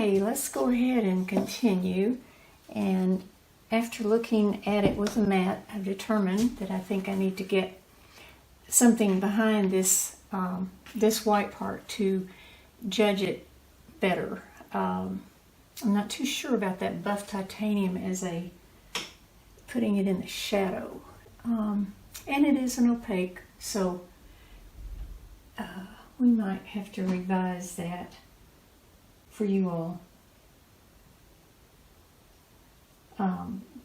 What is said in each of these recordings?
Okay, let's go ahead and continue. And after looking at it with a mat, I've determined that I think I need to get something behind this this white part to judge it better. I'm not too sure about that buff titanium as putting it in the shadow. And it is an opaque, so we might have to revise that for you all.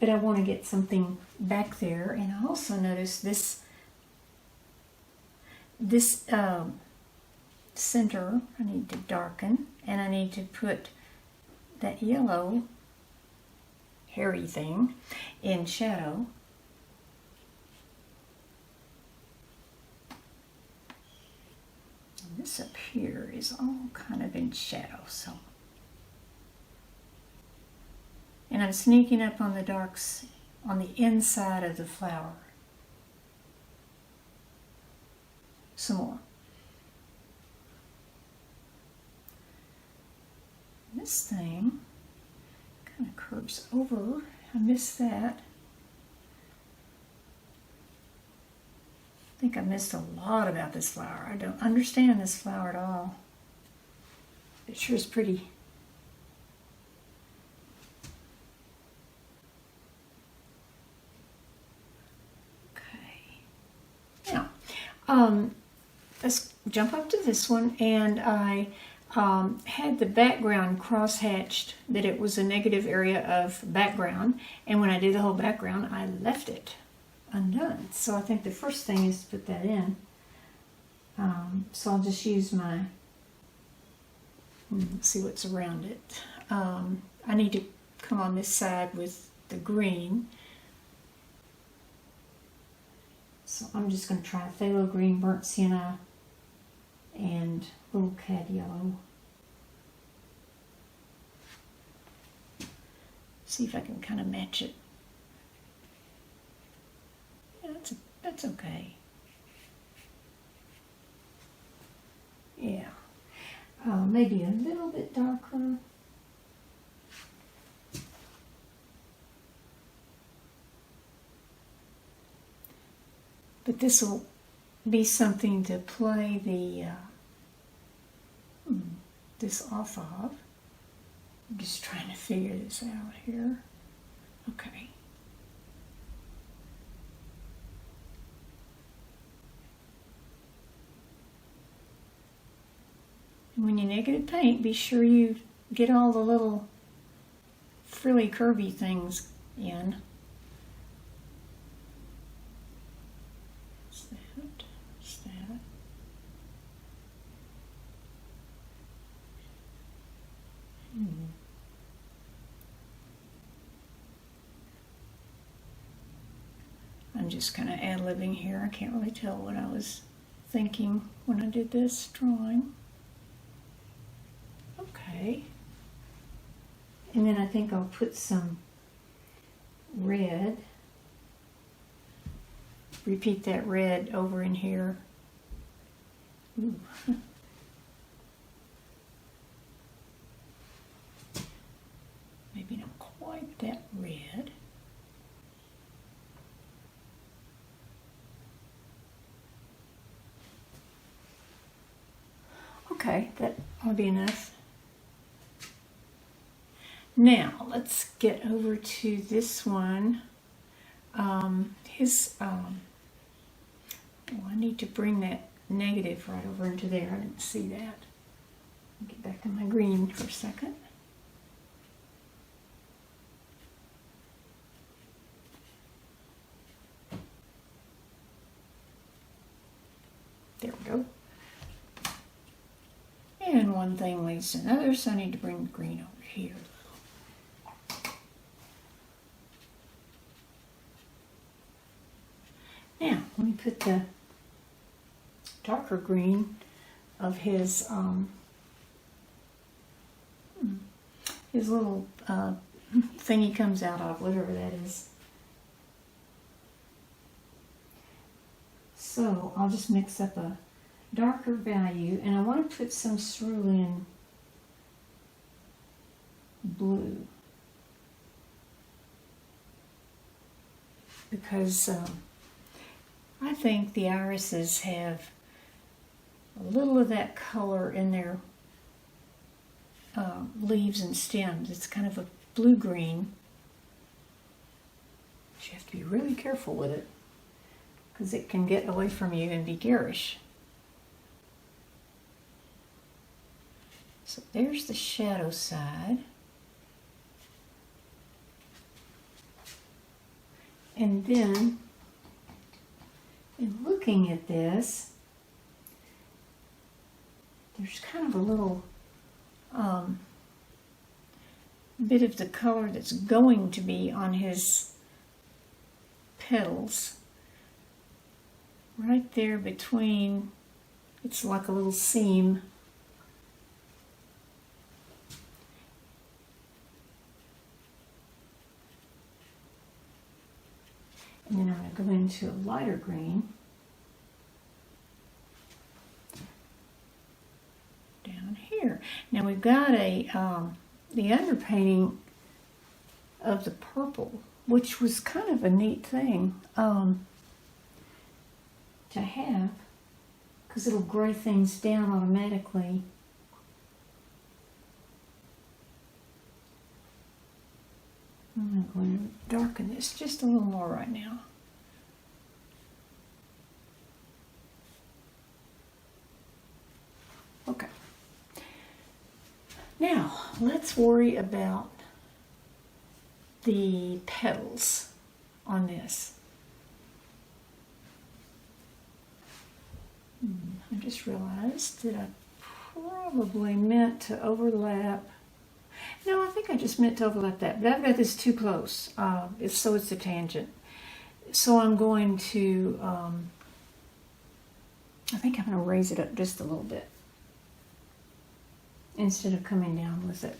But I want to get something back there, and I also noticed this center I need to darken, and I need to put that yellow hairy thing in shadow. And this up here is all kind of in shadow, so. And I'm sneaking up on the darks on the inside of the flower. Some more. This thing kind of curves over. I missed that. I think I missed a lot about this flower. I don't understand this flower at all. It sure is pretty. Okay. Now, let's jump up to this one, and I had the background cross-hatched that it was a negative area of background, and when I did the whole background I left it undone. So I think the first thing is to put that in. So I'll just use my, see what's around it. I need to come on this side with the green. So I'm just going to try phthalo green, burnt sienna, and little cad yellow. See if I can kind of match it. Yeah, that's okay. Yeah, maybe a little bit darker. But this will be something to play the this off of. I'm just trying to figure this out here. Okay. And when you negative paint, be sure you get all the little frilly curvy things in. I'm just kind of ad-libbing here. I can't really tell what I was thinking when I did this drawing. Okay. And then I think I'll put some red. Repeat that red over in here. Ooh. Maybe not quite that red. Okay, that ought to be enough. Now, let's get over to this one. I need to bring that negative right over into there. I didn't see that. I'll get back to my green for a second. There we go. And one thing leads to another, so I need to bring the green over here. Now, let me put the darker green of his little thing he comes out of, whatever that is. So I'll just mix up a darker value, and I want to put some cerulean blue. Because I think the irises have a little of that color in their leaves and stems. It's kind of a blue-green. But you have to be really careful with it because it can get away from you and be garish. So there's the shadow side. And then, in looking at this, there's kind of a little bit of the color that's going to be on his petals. Right there between, it's like a little seam. And then I'm going to go into a lighter green. Down here. Now we've got a the underpainting of the purple, which was kind of a neat thing to have, because it'll gray things down automatically. I'm going to darken this just a little more right now. Okay. Now, let's worry about the petals on this. I just realized that I probably meant to overlap. No, I think I just meant to overlap that, but I've got this too close, so it's a tangent. So I'm going to, I think I'm going to raise it up just a little bit instead of coming down with it.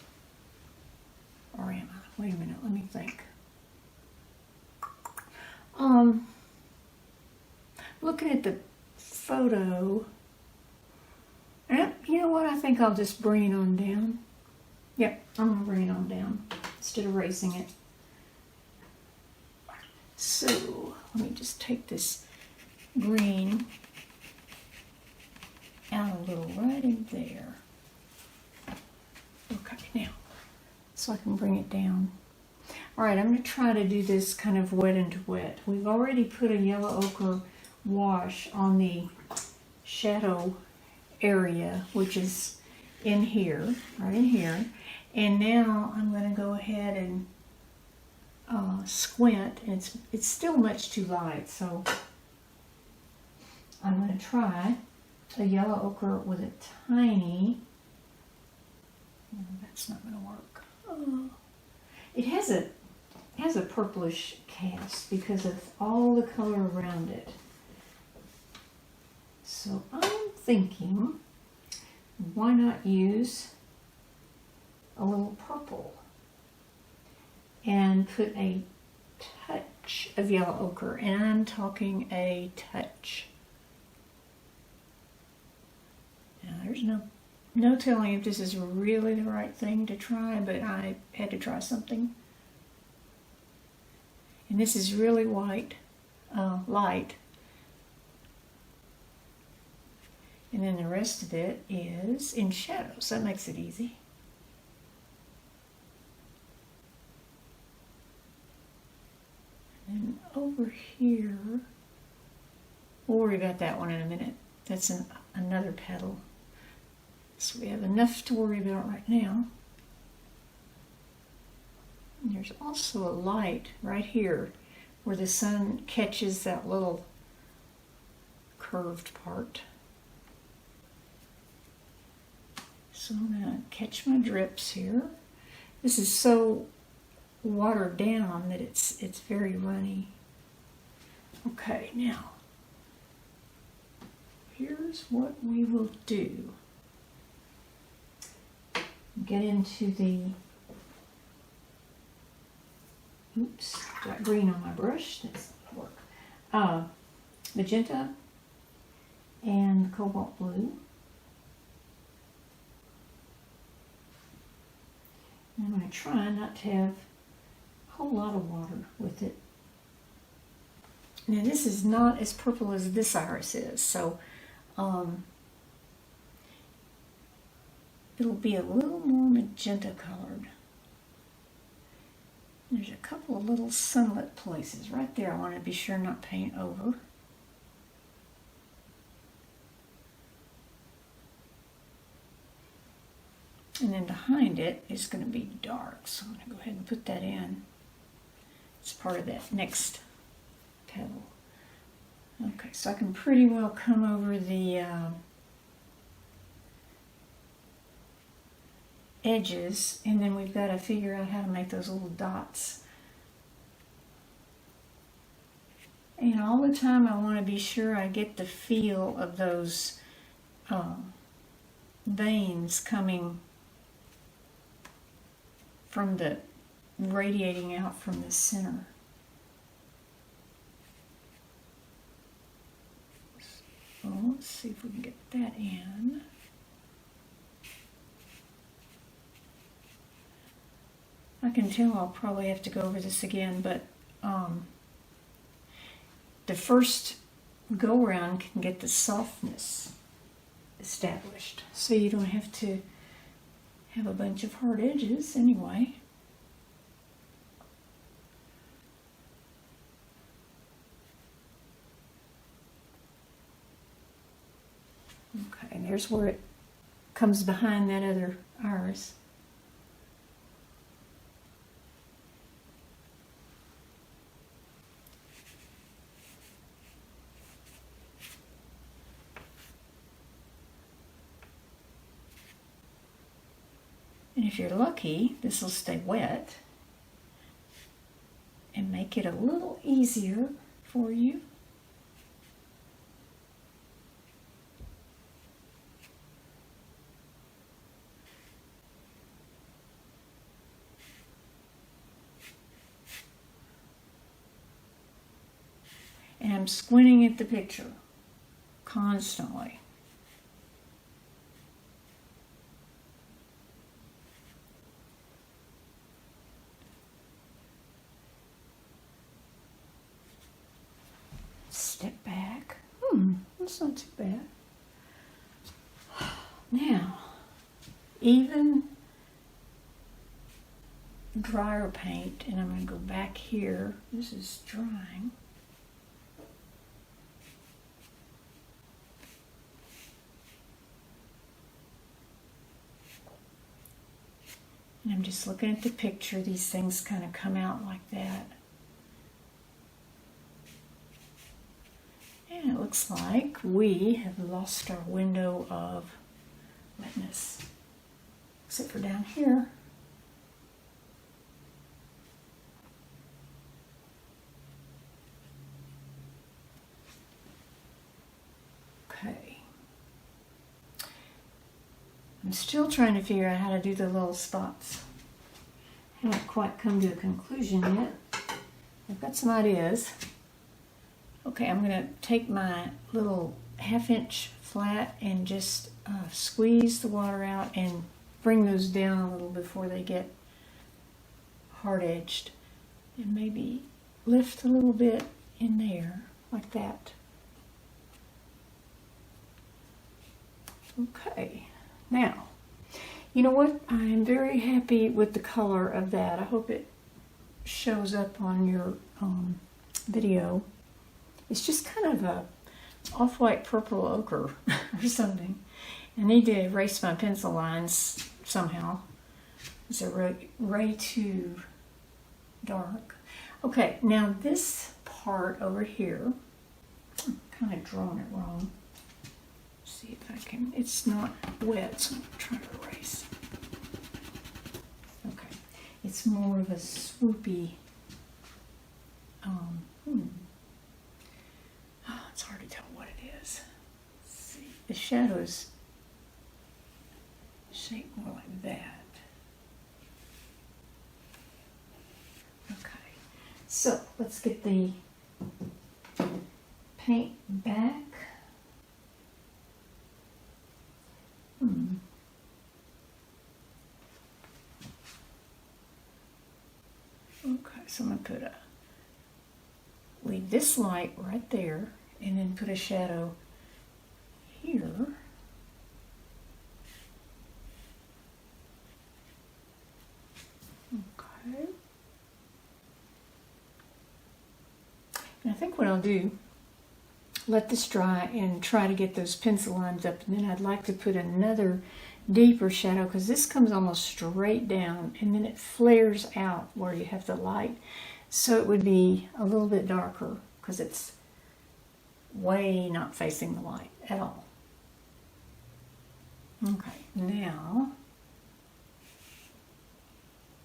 Or am I? Wait a minute, let me think. Looking at the photo, you know what, I think I'll just bring it on down. Yep, I'm going to bring it on down instead of raising it. So, let me just take this green out a little right in there. Okay, now, so I can bring it down. All right, I'm going to try to do this kind of wet and wet. We've already put a yellow ochre wash on the shadow area, which is in here, right in here. And now I'm going to go ahead and squint, and it's still much too light, so I'm going to try a yellow ochre with a tiny, that's not going to work. It has a purplish cast because of all the color around it. So I'm thinking, why not use a little purple and put a touch of yellow ochre, and I'm talking a touch. Now there's no telling if this is really the right thing to try, but I had to try something. And this is really white, light. And then the rest of it is in shadow, so that makes it easy. And over here, we'll worry about that one in a minute. That's another petal. So we have enough to worry about right now. And there's also a light right here where the sun catches that little curved part. So I'm going to catch my drips here. This is so watered down that it's very runny. Okay, now here's what we will do. Get into the, oops, got green on my brush, that's not work. Magenta and cobalt blue. And I'm going to try not to have a whole lot of water with it. Now this is not as purple as this iris is, so it'll be a little more magenta colored. There's a couple of little sunlit places right there I want to be sure not paint over. And then behind it is going to be dark, so I'm going to go ahead and put that in. It's part of that next petal. Okay, so I can pretty well come over the edges, and then we've got to figure out how to make those little dots. And all the time I want to be sure I get the feel of those veins coming from the radiating out from the center. So let's see if we can get that in. I can tell I'll probably have to go over this again, but the first go around can get the softness established, so you don't have to have a bunch of hard edges anyway. Okay, and there's where it comes behind that other iris. And if you're lucky, this will stay wet and make it a little easier for you. And I'm squinting at the picture constantly. Step back. That's not too bad. Now, even drier paint, and I'm going to go back here. This is drying. And I'm just looking at the picture. These things kind of come out like that. And it looks like we have lost our window of wetness, except for down here. Okay. I'm still trying to figure out how to do the little spots. Haven't quite come to a conclusion yet. I've got some ideas. Okay, I'm going to take my little 1/2 inch flat and just squeeze the water out and bring those down a little before they get hard edged. And maybe lift a little bit in there, like that. Okay, now, you know what? I'm very happy with the color of that. I hope it shows up on your video. It's just kind of a off-white purple ochre or something. I need to erase my pencil lines somehow. It's a way too dark. Okay, now this part over here, I'm kind of drawing it wrong. Let's see if I can, it's not wet, so I'm trying to erase. Okay, it's more of a swoopy, it's hard to tell what it is. Let's see. The shadows shape more like that. Okay, so let's get the paint back. put a, leave this light right there, and then put a shadow here. Okay. And I think what I'll do, let this dry and try to get those pencil lines up, and then I'd like to put another deeper shadow, because this comes almost straight down and then it flares out where you have the light, so it would be a little bit darker because it's way not facing the light at all. Okay, now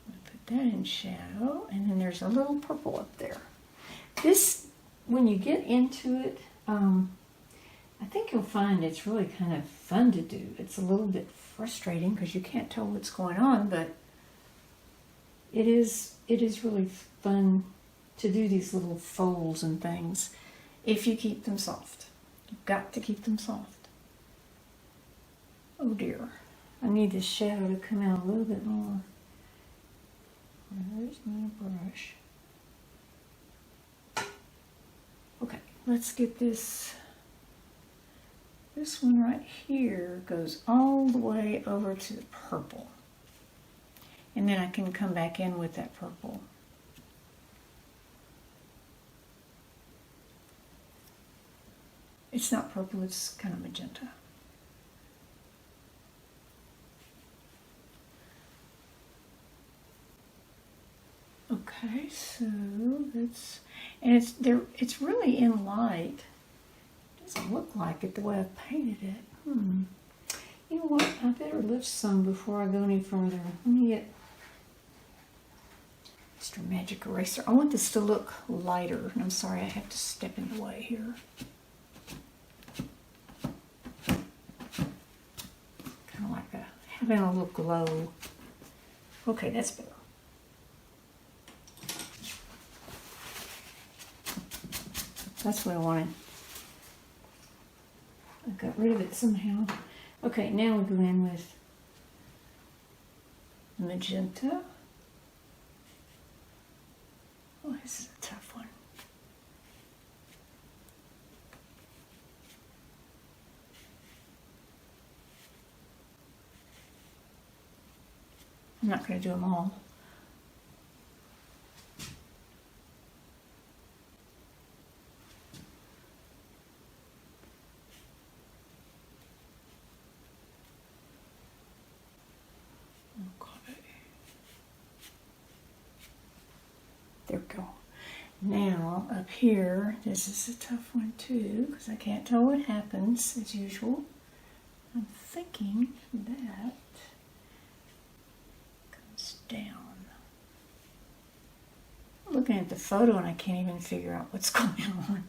I'll put that in shadow, and then there's a little purple up there. This, when you get into it, I think you'll find it's really kind of fun to do. It's a little bit frustrating because you can't tell what's going on, but it is really fun to do these little folds and things if you keep them soft. You've got to keep them soft. Oh dear, I need this shadow to come out a little bit more. Where's my brush? Okay, let's get this. This one right here goes all the way over to the purple. And then I can come back in with that purple. It's not purple, it's kind of magenta. Okay, so that's, and it's really in light. Doesn't look like it the way I've painted it. You know what? I better lift some before I go any further. Let me get Mr. Magic Eraser. I want this to look lighter. And I'm sorry, I have to step in the way here. Kind of like having a little glow. Okay, that's better. That's what I wanted. I got rid of it somehow. Okay, now we go in with magenta. Oh, this is a tough one. I'm not going to do them all. There we go. Now, up here, this is a tough one too, because I can't tell what happens, as usual. I'm thinking that comes down. I'm looking at the photo and I can't even figure out what's going on.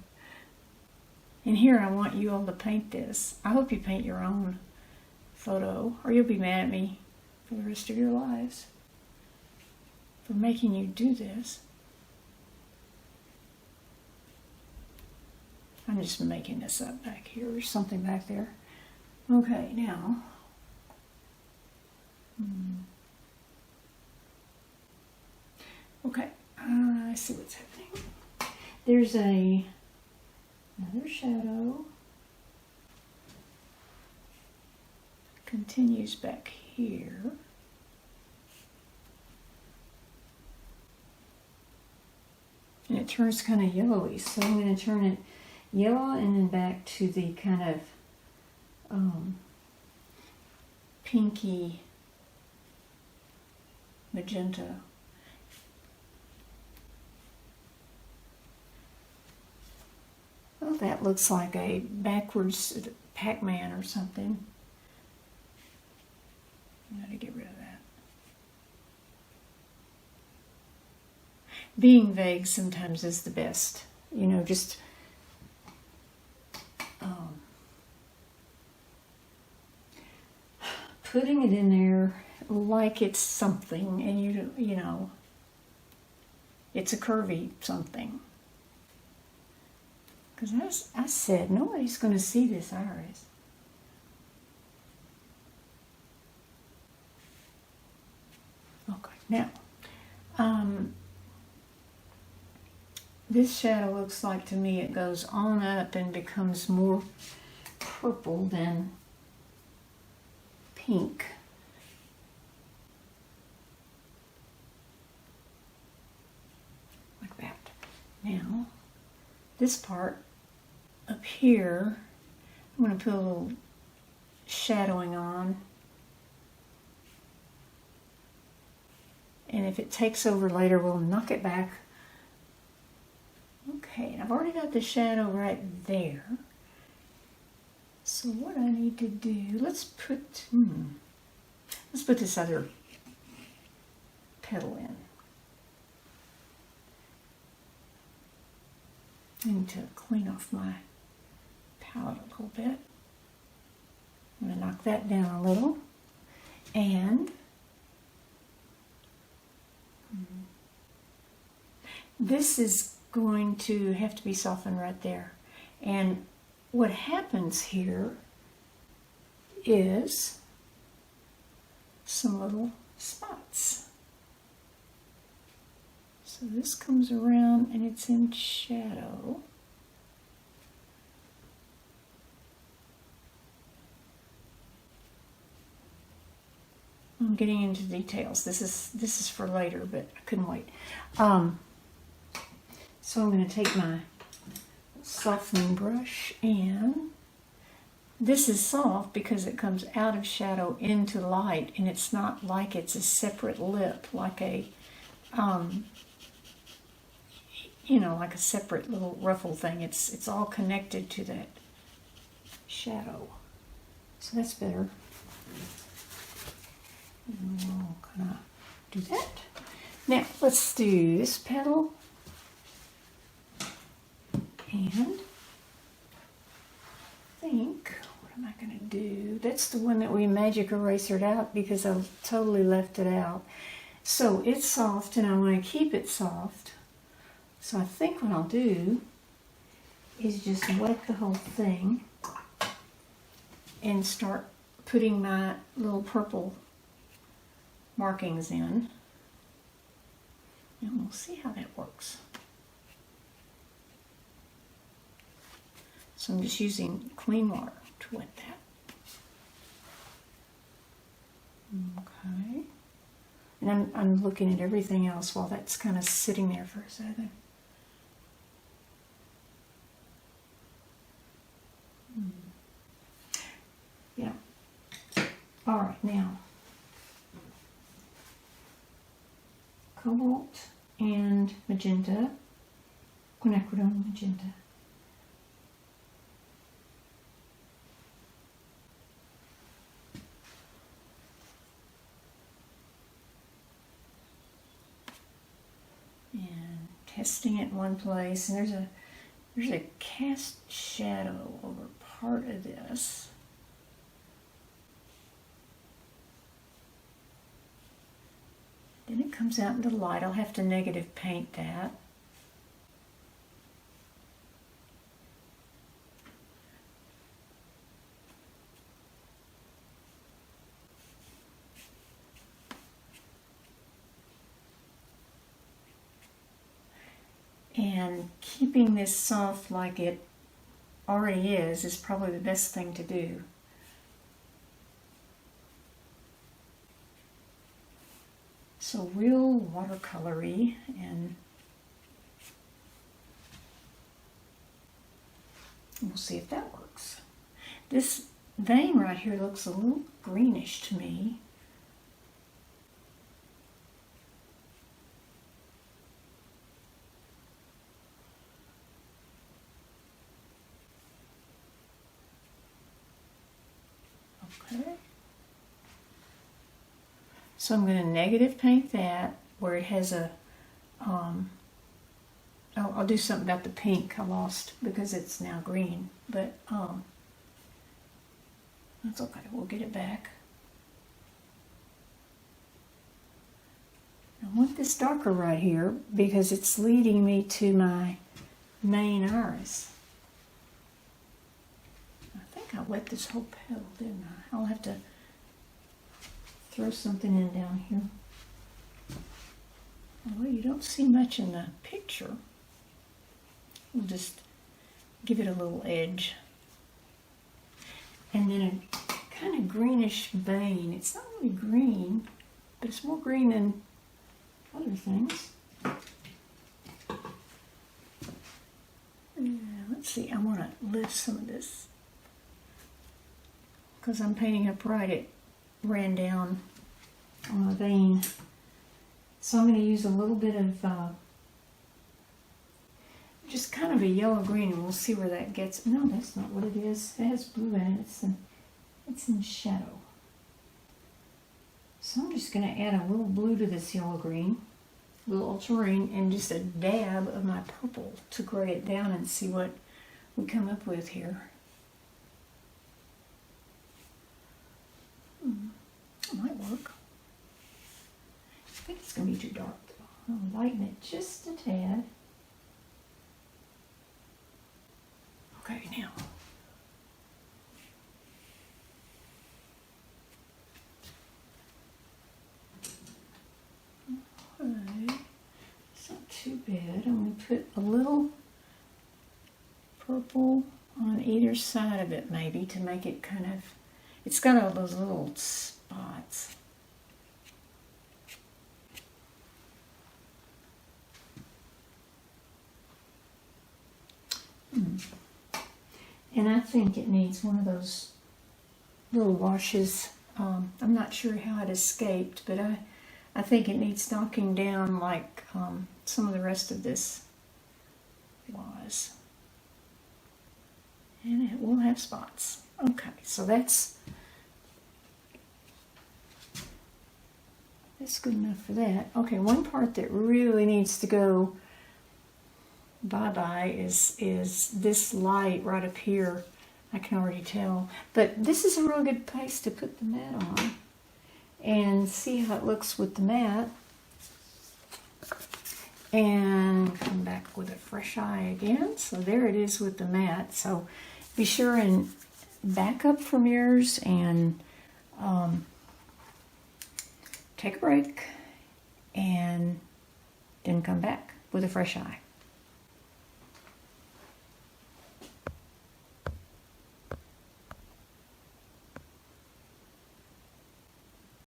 And here I want you all to paint this. I hope you paint your own photo, or you'll be mad at me for the rest of your lives for making you do this. I'm just making this up back here. There's something back there. Okay, now. Okay, I see what's happening. There's another shadow. Continues back here. And it turns kind of yellowy, so I'm going to turn it yellow and then back to the kind of pinky magenta. Well, that looks like a backwards Pac-Man or something. I'm going to get rid of that. Being vague sometimes is the best. You know, just putting it in there like it's something, and you know, it's a curvy something. Because as I said, nobody's going to see this iris. Okay, now, this shadow looks like to me it goes on up and becomes more purple than pink. Like that. Now, this part up here, I'm going to put a little shadowing on. And if it takes over later, we'll knock it back. Okay, and I've already got the shadow right there. So what I need to do, let's put this other petal in. I need to clean off my palette a little bit. I'm going to knock that down a little. And this is going to have to be softened right there. And what happens here is some little spots. So this comes around and it's in shadow. I'm getting into details. This is for later, but I couldn't wait. So I'm going to take my softening brush, and this is soft because it comes out of shadow into light, and it's not like it's a separate lip, like a like a separate little ruffle thing. It's all connected to that shadow. So that's better. And we'll kind of do that. Now let's do this petal. And I think, what am I going to do? That's the one that we magic erasered out because I totally left it out. So it's soft and I want to keep it soft. So I think what I'll do is just wet the whole thing and start putting my little purple markings in. And we'll see how that works. So I'm just using clean water to wet that. Okay. And I'm looking at everything else while that's kind of sitting there for a second. Yeah. All right, now. Cobalt and magenta. Quinacridone magenta. Testing it in one place, and there's a cast shadow over part of this. Then it comes out into light. I'll have to negative paint that. And keeping this soft like it already is probably the best thing to do. So real watercolory, and we'll see if that works. This vein right here looks a little greenish to me. Okay. So I'm going to negative paint that where it has a, I'll do something about the pink I lost because it's now green, but that's okay, we'll get it back. I want this darker right here because it's leading me to my main iris. I think I wet this whole petal, didn't I? I'll have to throw something in down here. Well, you don't see much in the picture. We'll just give it a little edge. And then a kind of greenish vein. It's not really green, but it's more green than other things. Let's see, I want to lift some of this. Because I'm painting up right, it ran down on a vein. So I'm going to use a little bit of just kind of a yellow-green, and we'll see where that gets. No, that's not what it is. It has blue in it. It's in shadow. So I'm just going to add a little blue to this yellow-green, a little ultramarine, and just a dab of my purple to gray it down and see what we come up with here. It might work. I think it's going to be too dark though. I'll lighten it just a tad. Okay, now. Okay. It's not too bad. I'm going to put a little purple on either side of it maybe to make it kind of, it's got all those little spots. And I think it needs one of those little washes. I'm not sure how it escaped, but I think it needs knocking down like some of the rest of this was. And it will have spots. Okay, so that's good enough for that. Okay, one part that really needs to go bye-bye is this light right up here. I can already tell. But this is a real good place to put the mat on and see how it looks with the mat. And come back with a fresh eye again. So there it is with the mat. So be sure and back up from yours and take a break and then come back with a fresh eye.